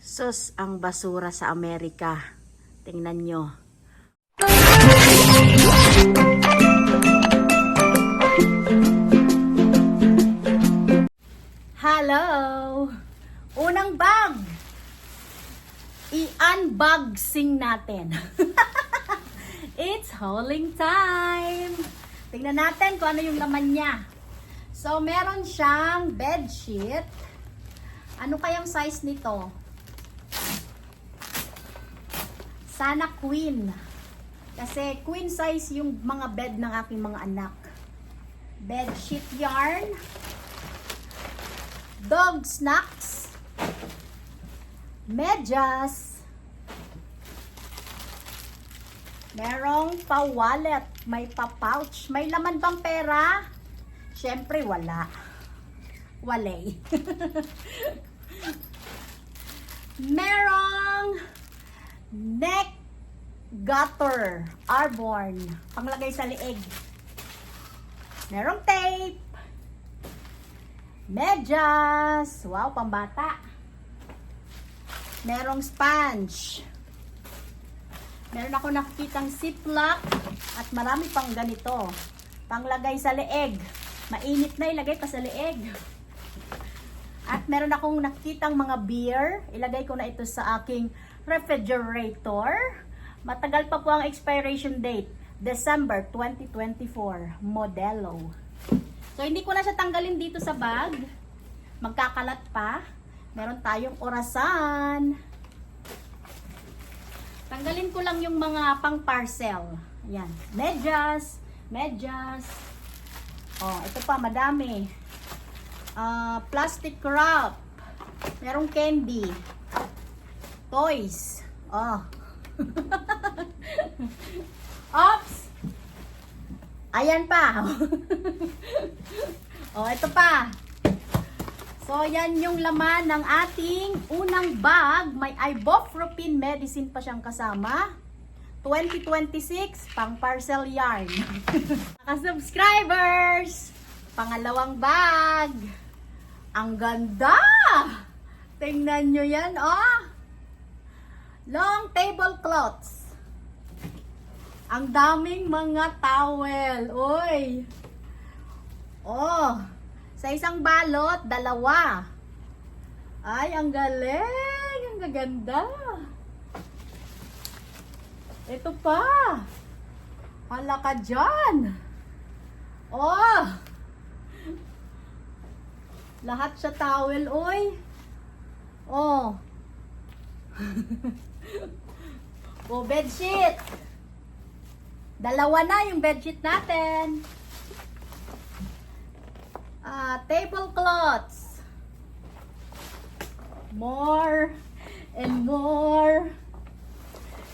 Sus, ang basura sa Amerika. Tingnan nyo. Hello! Unang bag! I-unboxing natin. It's hauling time! Tingnan natin kung ano yung laman niya. So, meron siyang bedsheet. Ano kayang size nito? Sana queen. Kasi queen size yung mga bed ng aking mga anak. Bedsheet yarn. Dog snacks. Medyas. Merong pa-wallet. May pa-pouch. May laman bang pera? Siyempre wala. Walay. Merong neck gutter. Airborne. Panglagay sa leeg. Merong tape. Medyas. Wow, pambata. Merong sponge. Meron ako nakikitang ziplock at marami pang ganito. Panglagay sa leeg. Mainit na, ilagay pa sa leeg. At meron akong nakikitang mga beer. Ilagay ko na ito sa aking refrigerator. Matagal pa po ang expiration date. December 2024. Modelo. So, hindi ko na siya tanggalin dito sa bag. Magkakalat pa. Meron tayong orasan. Tanggalin ko lang yung mga pang parcel. Ayan. Medyas. Medyas. Oh, ito pa, madami. Plastic wrap. Merong candy. Toys. Oh. Oops. Ayan pa. Oh, ito pa. So, yan yung laman ng ating unang bag. May ibuprofen medicine pa siyang kasama. 2026, pang parcel yarn. Mga-subscribers! Pangalawang bag. Ang ganda! Tingnan nyo yan, oh! Long tablecloths. Ang daming mga towel. Uy! Oh! Sa isang balot, dalawa. Ay, ang galing! Ang gaganda! Ito pa! Hala ka dyan! Oh! Lahat sa towel, oy! Oh! Oh, bedsheet! Dalawa na yung bedsheet natin. Tablecloths. More and more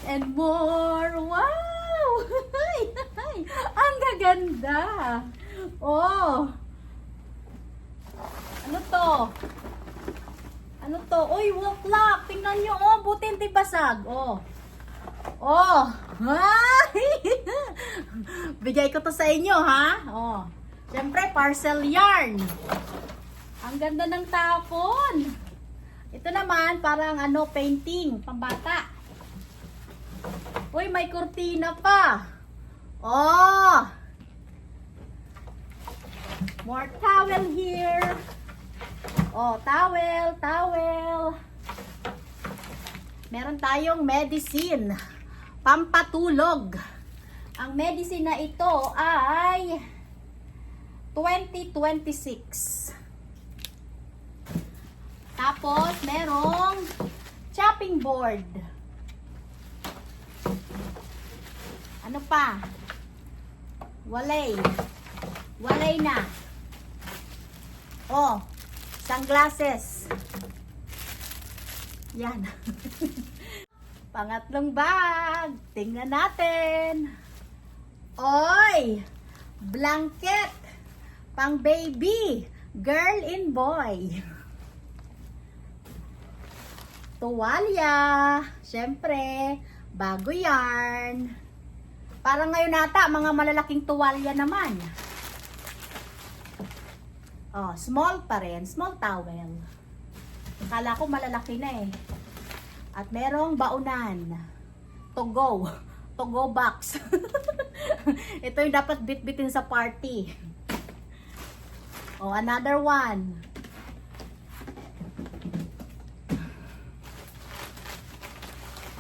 and more. Wow! Ang gaganda! Oh! Ano to? Ano to? Uy, wall clock! Tingnan nyo, oh! Buti hindi basag. Oh! Oh! Bigay ko to sa inyo, ha? Oh! Siyempre, parcel yarn. Ang ganda ng tapon. Ito naman, parang ano, painting. Pambata. Uy, may kurtina pa. Oh! More towel here. Oh, towel, towel. Meron tayong medicine. Pampatulog. Ang medicine na ito ay 2026. Tapos, merong chopping board. Ano pa? Walay. Walay na. Oh, sunglasses. Yan. Pangatlong bag. Tingnan natin. Oy! Blanket. Pang baby. Girl and boy. Tuwalya. Siyempre, bago yarn. Parang ngayon nata, mga malalaking tuwalya naman. Oh, small pa rin. Small towel. Akala ko malalaki na eh. At merong baunan. To go. To go box. Ito yung dapat bit-bitin sa party. Oh, another one.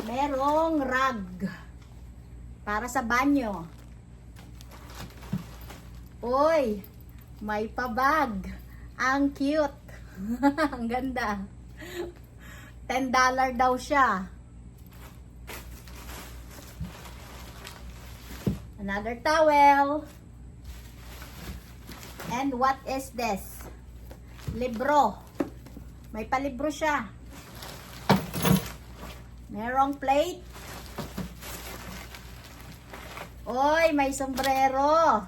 Merong rug. Para sa banyo. Uy, may pabag. Ang cute. Ang ganda. $10 daw siya. Another towel. And what is this? Libro. May palibro siya. Merong plate. Oy, may sombrero.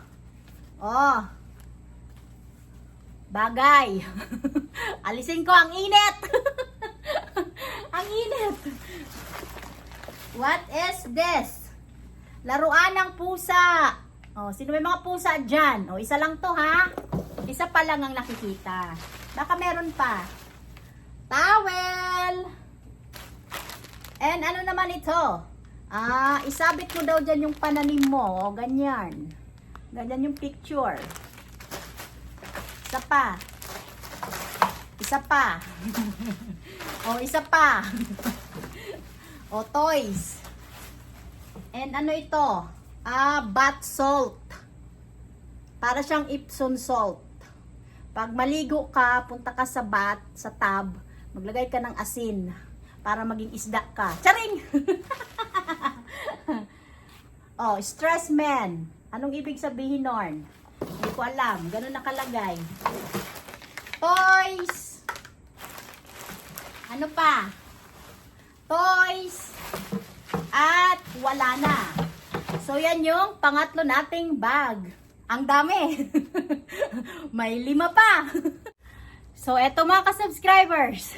Oh. Bagay. Alisin ko ang init. Ang init. What is this? Laruan ng pusa. Oh, sino may mga pusa dyan? Oh, isa lang to ha. Isa pa lang ang nakikita. Baka meron pa. Towel. And ano naman ito? Isabit mo daw dyan yung pananim mo. O, ganyan. Ganyan yung picture. Isa pa. Isa pa. O, isa pa. O, toys. And ano ito? Bath salt. Para siyang Epsom salt. Pag maligo ka, punta ka sa bath, sa tub, maglagay ka ng asin para maging isda ka. Charing! Oh, stress man. Anong ibig sabihin nun? Hindi ko alam. Ganun nakalagay. Toys. Ano pa? Toys. At wala na. So, yan yung pangatlo nating bag. Ang dami. May 5 pa. So, eto mga ka-subscribers.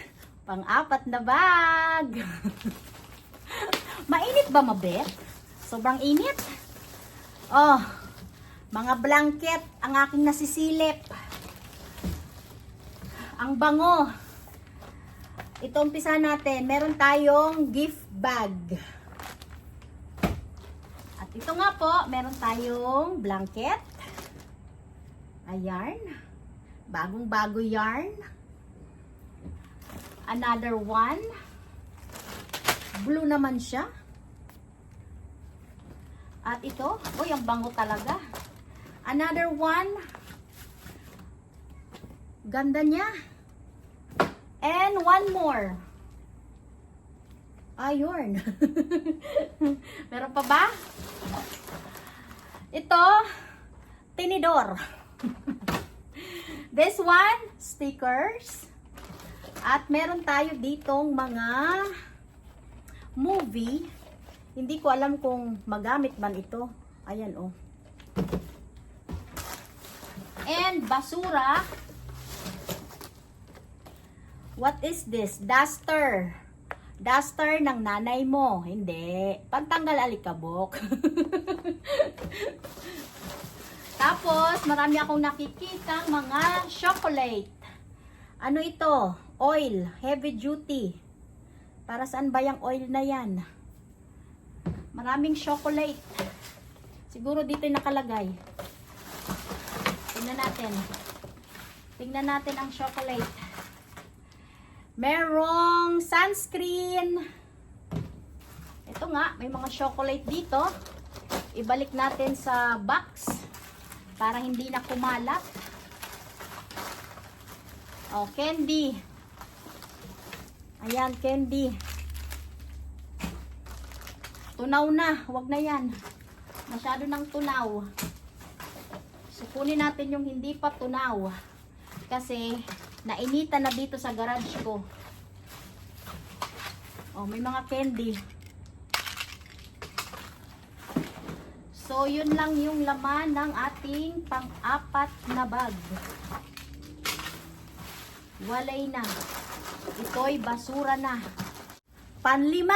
Pang-4 na bag. Mainit ba, mabet? Sobrang init. Oh, mga blanket ang aking nasisilip. Ang bango. Ito, umpisa natin. Meron tayong gift bag. At ito nga po, meron tayong blanket. Ayan. Bagong-bago yarn. Another one. Blue naman siya. At ito, uy, ang bango talaga. Another one. Ganda niya. And one more. Ayun. Meron pa ba? Ito, tinidor. This one, stickers. At meron tayo ditong mga movie. Hindi ko alam kung magamit man ito. Ayan, oh. And basura. What is this? Duster. Duster ng nanay mo. Hindi. Pantanggal alikabok. Tapos, marami akong nakikita mga chocolate. Ano ito? Oil. Heavy duty. Para saan ba yung oil na yan? Maraming chocolate. Siguro dito yung nakalagay. Tingnan natin. Tingnan natin ang chocolate. Merong sunscreen. Ito nga, may mga chocolate dito. Ibalik natin sa box para hindi na kumalat. Oh, candy. Ayan, candy. Tunaw na, wag na yan. Masyado ng tunaw. So, kunin natin yung hindi pa tunaw. Kasi, nainitan na dito sa garage ko. Oh, may mga candy. So, yun lang yung laman ng ating pang-4 na bag. Walay na. Ito'y basura na. Pan-5.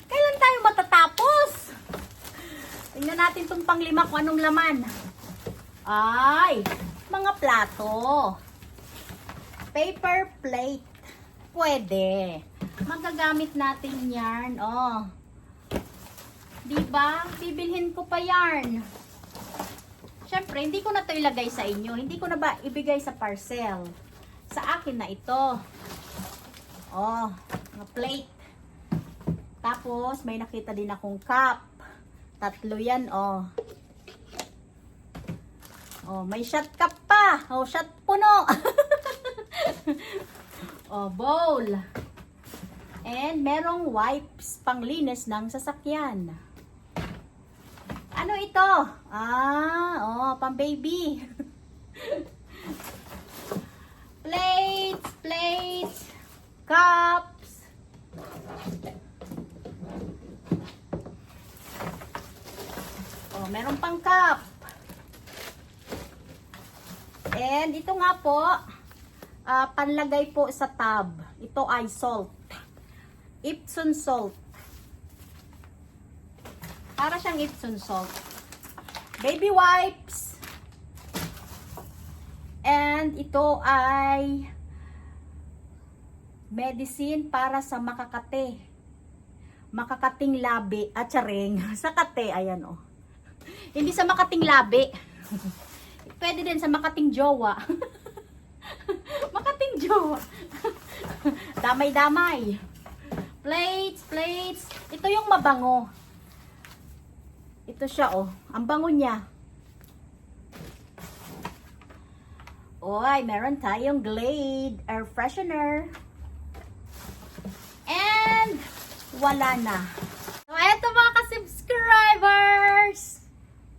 Kailan tayo matatapos? Tingnan natin itong pang-5 kung anong laman. Ay, mga plato. Paper plate. Pwede. Magagamit natin yarn. Oh. Diba? Bibilhin ko pa yarn. Siyempre, hindi ko na to ilagay sa inyo. Hindi ko na ba ibigay sa parcel. Sa akin na ito. Oh, mga plate. Tapos, may nakita din akong cup. 3 yan, oh. Oh, may shot cup pa. Oh, shot puno. Oh, bowl. And merong wipes panglinis ng sasakyan. Ano ito? Oh, pang baby. Plates, cups. Oh, meron pang cup. And ito nga po, panlagay po sa tub. Ito ay salt. Epsom salt. Para siyang Epsom salt. Baby wipes. And ito ay medicine para sa makakate. Makakating labi. At charing. Sa kate. Ayan o. Hindi sa makating labi. Pwede din sa makating jowa. Makating jowa. Damay-damay. Plates. Ito yung mabango. Ito siya, oh. Ang bango niya. Oy, meron tayong Glade air freshener. And wala na. So, eto mga ka-subscribers.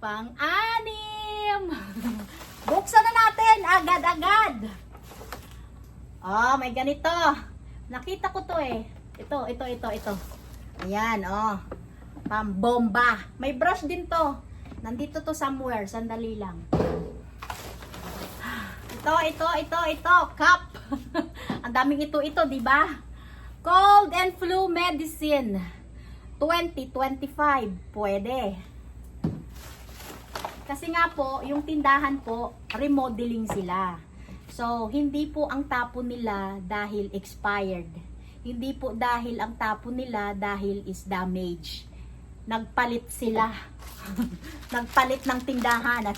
Pang-anim. Buksan na natin agad-agad. Oh, may ganito. Nakita ko to eh. Ito. Ayan, oh. Pambomba. May brush din to. Nandito to somewhere. Sandali lang. Ito. Cup. Ang daming ito, di ba? Cold and flu medicine. 2025. Pwede. Kasi nga po, yung tindahan po, remodeling sila. So, hindi po ang tapon nila dahil expired. Hindi po dahil ang tapon nila dahil is damaged. Nagpalit sila. Nagpalit ng tindahan.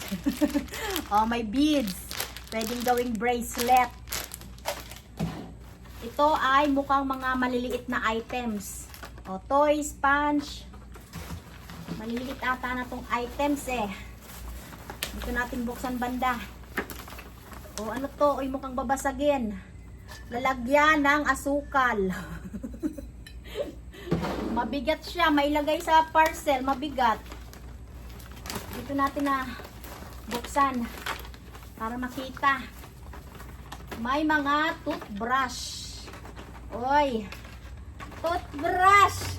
Oh, may beads. Pwedeng gawing bracelet. Ito ay mukhang mga maliliit na items. Oh, toys, sponge. Maliliit ata na tong items eh. Dito natin buksan banda. Oh, ano to? Uy, mukhang babasagin. Lalagyan ng asukal. Mabigat siya. Mailagay sa parcel. Mabigat. Dito natin na buksan. Para makita. May mga toothbrush. Oy. Toothbrush.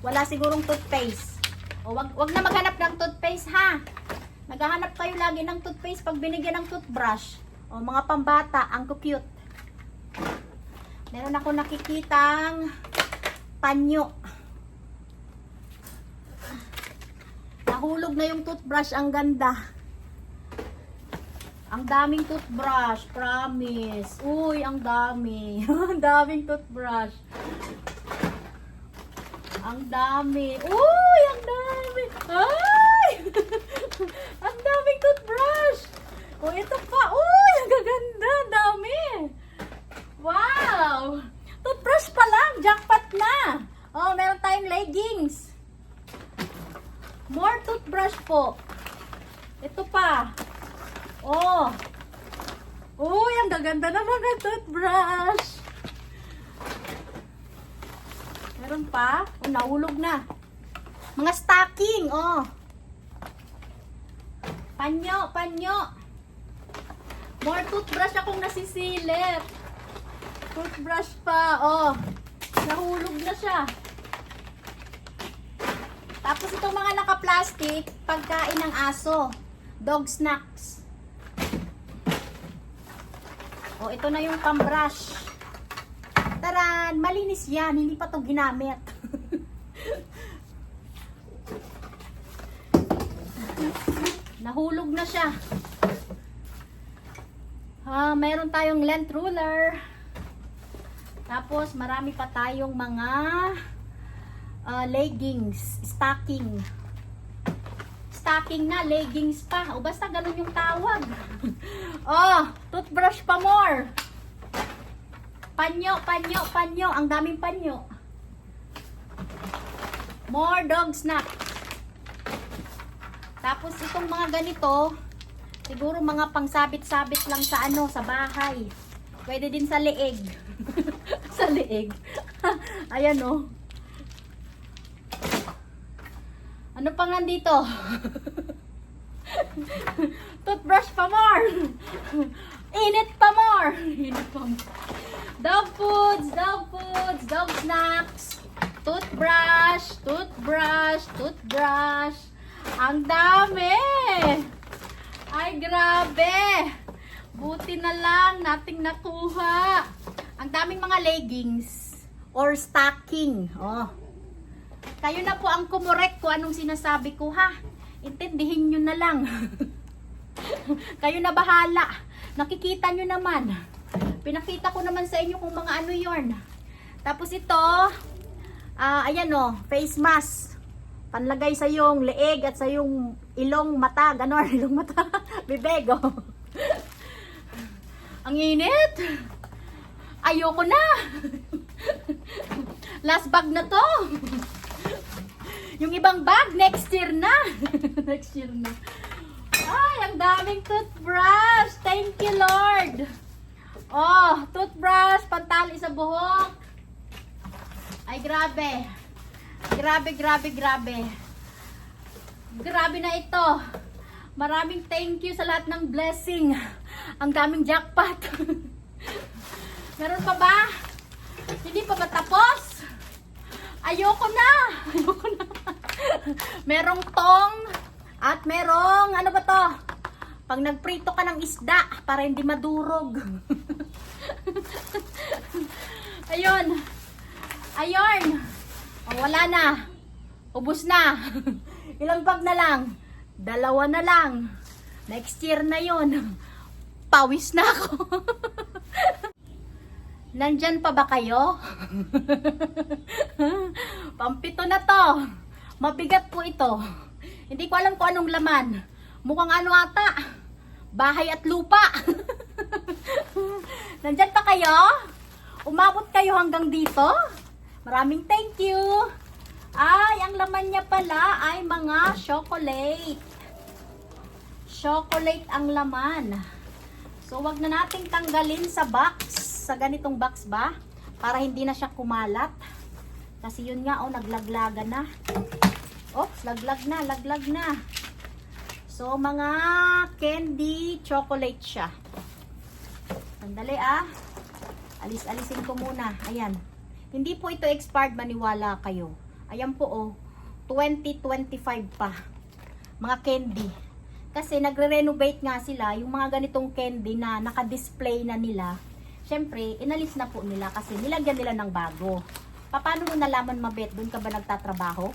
Wala sigurong toothpaste. O, wag na maghanap ng toothpaste ha. Naghahanap kayo lagi ng toothpaste pag binigyan ng toothbrush. O, mga pambata. Ang cute. Meron ako nakikitang panyo. Nahulog na yung toothbrush. Ang ganda. Ang daming toothbrush. Promise. Uy, ang dami. Ang daming toothbrush. Ang dami. Uy, ang dami. Ay! Ang daming toothbrush. Oh, ito pa. Uy, ang gaganda. Ang dami. Wow. Toothbrush pa lang. Jackpot na. Oh, meron tayong leggings. More toothbrush po. Ito pa. Oh. Uy, ang gaganda na mga toothbrush. Meron pa. Oh, nahulog na. Mga stocking, oh. Panyo. More toothbrush akong nasisilip. Toothbrush pa, oh. Nahulog na siya. Tapos itong mga naka-plastic, pagkain ng aso. Dog snacks. Oh, ito na yung pambrush. Taran! Malinis yan. Hindi pa ito ginamit. Nahulog na siya. Mayroon tayong length ruler. Tapos, marami pa tayong mga leggings, stocking. Stocking na, leggings pa. O basta ganun yung tawag. Oh, toothbrush pa more. Panyo, panyo, panyo. Ang daming panyo. More dog snack. Tapos itong mga ganito, siguro mga pangsabit-sabit lang sa ano, sa bahay. Pwede din sa leeg. Sa leeg. Ayan oh. Ano pang nandito? Toothbrush pa more. Init pa more. Init pa more. Dog foods, dog foods, dog snacks. Toothbrush, toothbrush, toothbrush. Ang dami. Ay, grabe. Buti na lang nating nakuha. Ang daming mga leggings or stocking. Oh. Kayo na po ang kumurek ko anong sinasabi ko, ha. Intindihin nyo na lang. Kayo na bahala. Nakikita nyo naman. Pinakita ko naman sa inyo kung mga ano yon. Tapos ito, ayan o, face mask. Panlagay sa yung leeg at sa yung ilong mata. Ganon, ilong mata. Bibeg, oh. Ang init. Ayoko na. Last bag na to. Yung ibang bag, next year na. Next year na. Ay, ang daming toothbrush. Thank you, Lord. Oh, toothbrush, pantali sa buhok. Ay, grabe. Grabe, grabe, grabe. Grabe na ito. Maraming thank you sa lahat ng blessing. Ang daming jackpot. Meron pa ba? Hindi pa ba tapos? Ayoko na. Ayoko na. Merong tong at merong, ano ba to? Pag nagprito ka ng isda para hindi madurog. Ayun. Ayun. O, wala na. Ubus na. Ilang bag na lang? 2 na lang. Next year na yun. Pawis na ako. Nandyan pa ba kayo? Pampito na to. Mabigat po ito. Hindi ko alam kung anong laman. Mukhang ano ata. Bahay at lupa. Nandyan pa kayo? Umabot kayo hanggang dito? Maraming thank you. Ay, ang laman niya pala ay mga chocolate. Chocolate ang laman. So, wag na nating tanggalin sa box. Sa ganitong box ba? Para hindi na siya kumalat. Kasi yun nga, oh, naglaglaga na. Oops, laglag na, laglag na. So, mga candy chocolate siya. Sandali ah. Alis-alisin ko muna. Ayan. Hindi po ito expired, maniwala kayo. Ayan po oh. 2025 pa. Mga candy. Kasi nagre-renovate nga sila. Yung mga ganitong candy na naka-display na nila. Siyempre, inalis na po nila kasi nilagyan nila ng bago. Paano mo nalaman, mabet? Doon ka ba nagtatrabaho?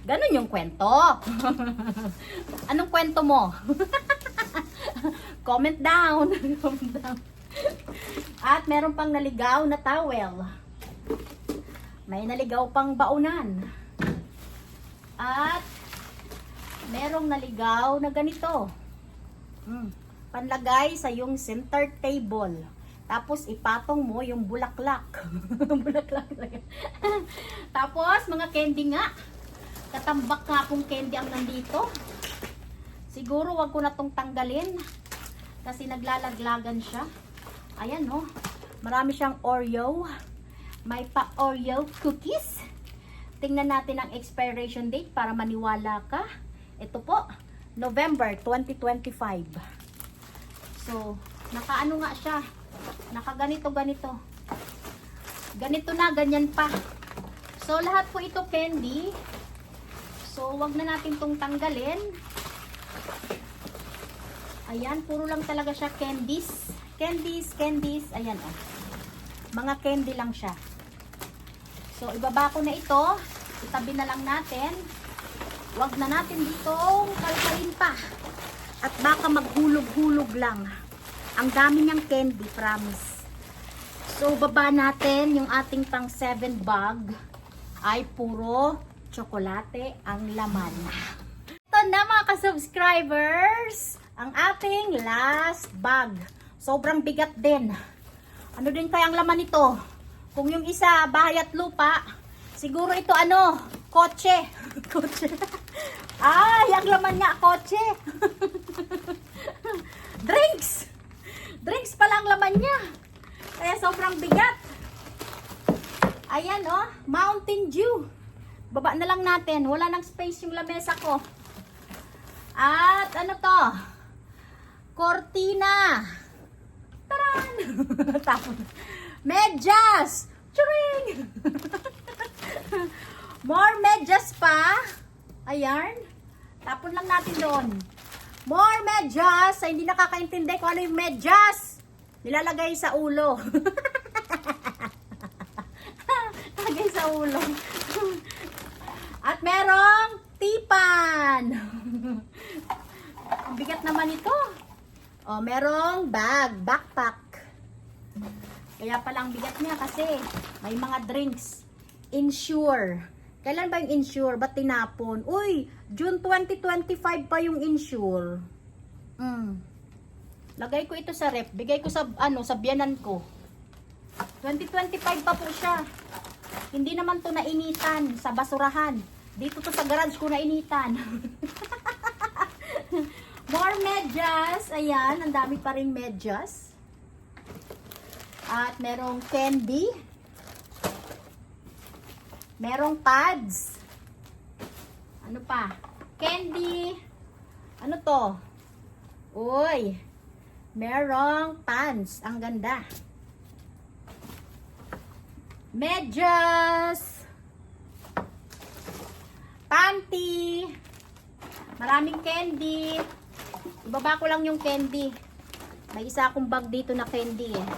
Ganon yung kwento. Anong kwento mo? Comment down. Comment down. At meron pang naligaw na towel. May naligaw pang baunan. At merong naligaw na ganito. Panlagay sa yung center table. Tapos ipatong mo yung bulaklak. Bulaklak. Tapos mga candy nga. Katambak nga pong candy ang nandito. Siguro wag ko na tong tanggalin. Kasi naglalaglagan siya. Ayan oh. Marami siyang Oreo. May pa Oreo cookies. Tingnan natin ang expiration date para maniwala ka. Ito po, November 2025. So, nakaano nga siya. Nakaganito-ganito. Ganito na, ganyan pa. So, lahat po ito candy. So, wag na natin tong tanggalin. Ayan, puro lang talaga siya candies. Candies, candies. Ayan oh. Mga candy lang siya. So, ibaba ko na ito. Itabi na lang natin. Wag na natin dito kalkalin pa. At baka maghulog-hulog lang. Ang dami niyang candy, promise. So, baba natin yung ating pang 7 bag ay puro tsokolate ang laman. Ito na mga ka-subscribers, ang ating last bag. Sobrang bigat din. Ano din kaya ang laman nito? Kung yung isa, bahay at lupa, siguro ito ano, kotse. Kotse. Ay, ang laman niya, kotse. Drinks. Drinks pala ang laman niya. Kaya sobrang bigat. Ayan oh, Mountain Dew. Baba na lang natin. Wala nang space yung lamesa ko. At ano to? Cortina. Taran! Tapos, medyas. Churing! More medyas pa. Ayan. Tapon lang natin doon. More medyas. Ay, hindi nakakaintindi kung ano yung medyas. Nilalagay sa ulo. Lagay sa ulo. At merong tipan. Ang bigat naman ito. O, merong bag, backpack. Kaya pala ang bigat niya kasi may mga drinks. Insure. Kailan ba yung insure? Ba't tinapon? Uy, June 2025 pa yung insure. Lagay ko ito sa rep. Bigay ko sa, sa biyanan ko. 2025 pa po siya. Hindi naman to nainitan sa basurahan. Dito to sa garage ko nainitan. More medyas. Ayan, ang dami pa rin medyas. At merong candy. Merong pads. Ano pa? Candy. Ano to? Uy. Merong pants. Ang ganda. Medyas. Panty. Maraming candy. Ibaba ko lang yung candy. May isa akong bag dito na candy eh.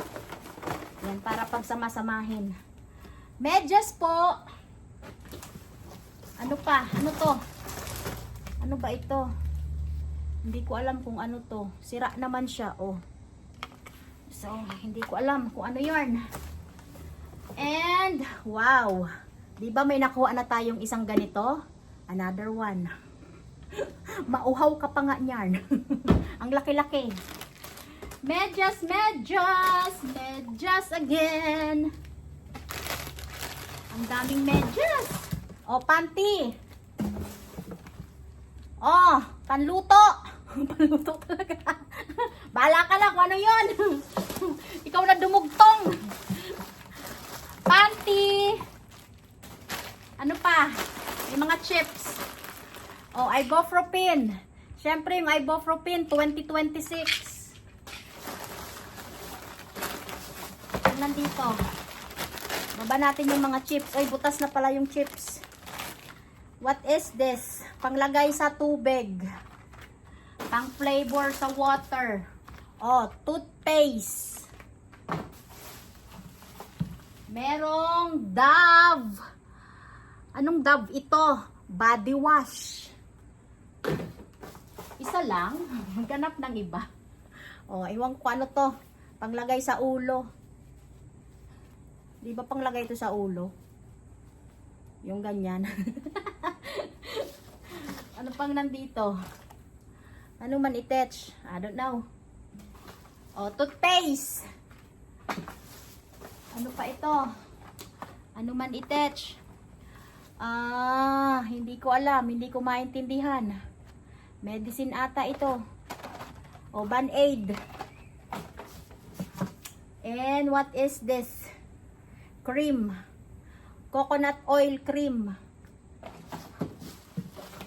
Yan, para pagsama-samahin. Medyas po. Ano pa? Ano to? Ano ba ito? Hindi ko alam kung ano to. Sira naman siya, oh. So, hindi ko alam kung ano yarn. And, wow. Diba may nakuha na tayong isang ganito? Another one. Mauhaw ka pa nga niyan. Ang laki-laki. Medyas, medyas. Medyas again. Ang daming medyas. Oh, panty. Oh, panluto. Panluto talaga. Bahala ka lang kung ano yun. Ikaw na dumugtong. Panty. Ano pa? May mga chips. Oh, ibuprofen. Siyempre, yung ibuprofen 2026. Ano nandito? Baba natin yung mga chips. Oy, butas na pala yung chips. What is this? Panglagay sa tubig. Pang flavor sa water. Oh, toothpaste. Merong Dove. Anong Dove ito? Body wash. Isa lang. Maghanap ng iba. Oh, iwan ko ano to. Panglagay sa ulo. Di ba panglagay ito sa ulo? Yung ganyan. Ano pang nandito? Ano man i-touch? I don't know. Oh, toothpaste. Ano pa ito? Ano man i-touch? Hindi ko alam. Hindi ko maintindihan. Medicine ata ito. O, Band-Aid. And what is this? Cream. Coconut oil cream.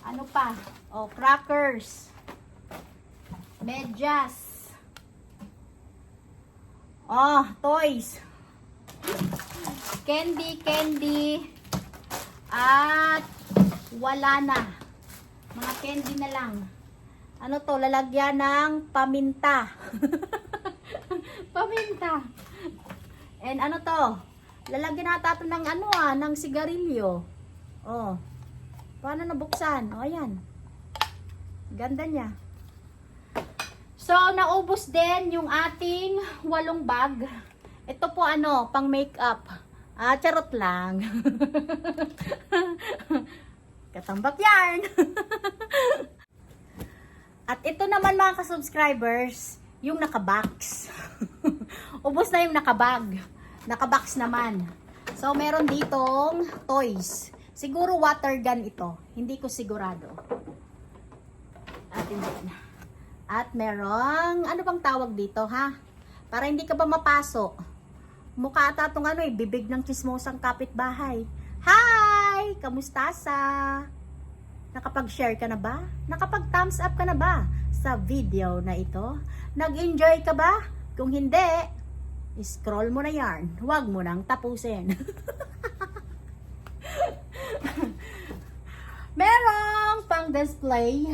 Ano pa? O, crackers. Medyas. Oh, toys. Candy. At wala na. Mga candy na lang. Ano to? Lalagyan ng paminta. Paminta. And ano to? Lalagyan natin ito ng ng sigarilyo. Oh. Paano nabuksan? O, ayan. Ganda niya. So, naubos din yung ating 8 bag. Ito po ano, pang makeup. Charot lang. Katambak yarn. At ito naman mga ka-subscribers, yung nakabox. Ubos na yung nakabag. Nakabox naman. So, meron ditong toys. Siguro water gun ito. Hindi ko sigurado. At merong, ano bang tawag dito ha? Para hindi ka ba mapaso. Mukha ata itong ano bibig ng chismosang kapitbahay. Hi! Kamusta sa? Nakapag-share ka na ba? Nakapag-thumbs up ka na ba sa video na ito? Nag-enjoy ka ba? Kung hindi, scroll mo na yarn. Huwag mo nang tapusin. Merong pang display.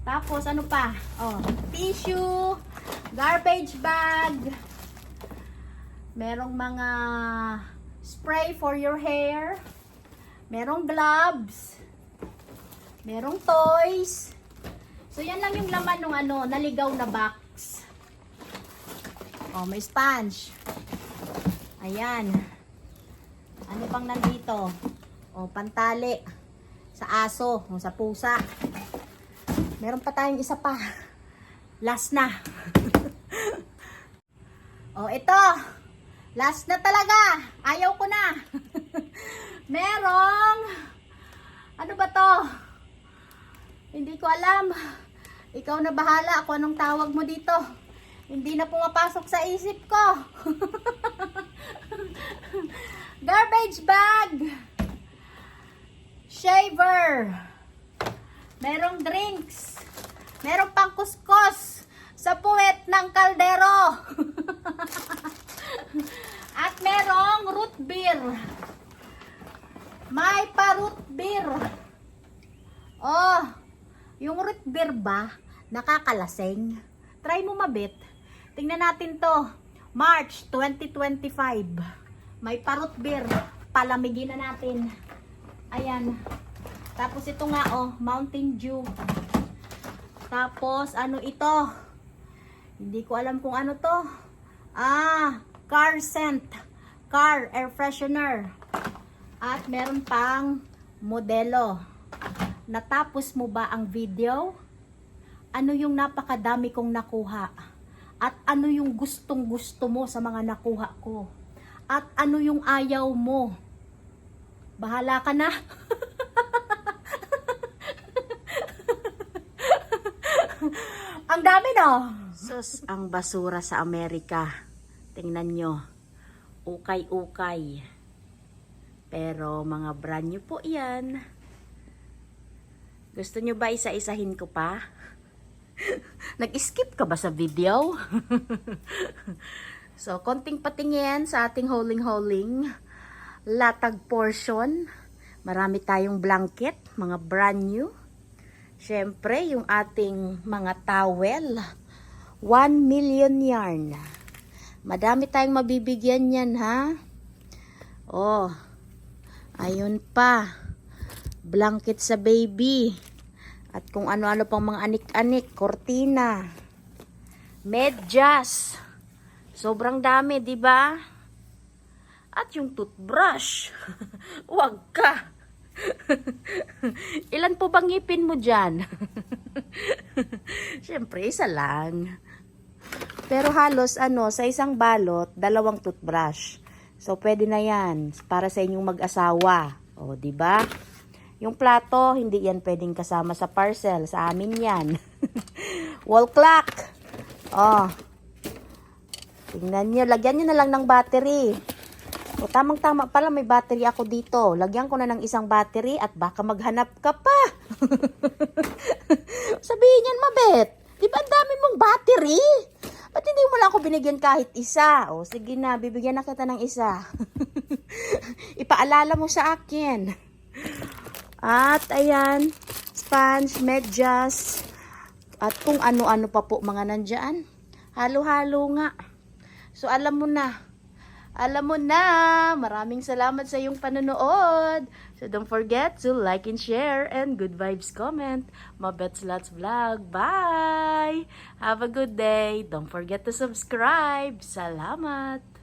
Tapos, ano pa? Oh, tissue, garbage bag, merong mga spray for your hair, merong gloves, merong toys. So, yan lang yung laman ng ano, naligaw na box. Oh, may sponge. Ayan. Ano pang nandito? Oh, pantali. Sa aso, o sa pusa. Meron pa tayong isa pa. Last na. Oh, ito. Last na talaga. Ayaw ko na. Merong, ano ba to? Hindi ko alam. Ikaw na bahala kung anong tawag mo dito. Hindi na pumapasok sa isip ko. Garbage bag. Shaver. Merong drinks. Merong pang kuskus sa puwet ng kaldero. At merong root beer. May pa root beer. Oh, yung root beer ba nakakalaseng? Try mo mabit. Tingnan natin to. March 2025. May pa root beer. Palamigin na natin. Ayan. Tapos ito nga oh, Mountain Dew. Tapos ano ito? Hindi ko alam kung ano to. Car scent. Car air freshener. At meron pang modelo. Natapos mo ba ang video? Ano yung napakadami kong nakuha? At ano yung gustong gusto mo sa mga nakuha ko? At ano yung ayaw mo? Bahala ka na. Ang dami no? Sus, ang basura sa Amerika. Tingnan nyo. Ukay-ukay. Pero mga brand new po yan. Gusto nyo ba isa-isahin ko pa? Nag-skip ka ba sa video? So, konting patingin sa ating holing-holing. Latag portion. Marami tayong blanket. Mga brand new. Siyempre, yung ating mga towel. 1 million yarn. Madami tayong mabibigyan yan, ha? Oh. Ayun pa. Blanket sa baby. At kung ano-ano pang mga anik-anik. Cortina. Medyas. Sobrang dami, di ba? At yung toothbrush. Wag ka. Ilan po bang ngipin mo dyan? Siyempre, isa lang. Pero halos sa isang balot, 2 toothbrush. So, pwede na yan para sa inyong mag-asawa. O, di ba? Yung plato, hindi yan pwedeng kasama sa parcel. Sa amin yan. Wall clock. O. Tingnan nyo. Lagyan nyo na lang ng battery. O, tamang-tama pala, may battery ako dito. Lagyan ko na ng isang battery at baka maghanap ka pa. Sabihin yan, mabet. Di ba ang dami mong battery? Ba't hindi mo lang ako binigyan kahit isa? O, sige na, bibigyan na kita ng isa. Ipaalala mo sa akin. At, ayan, sponge, medyas, at kung ano-ano pa po mga nandyan. Halo-halo nga. So, alam mo na, Alam mo na, maraming salamat sa iyong panonood. So don't forget to like and share and good vibes comment. Mabets Lots Vlog. Bye! Have a good day. Don't forget to subscribe. Salamat!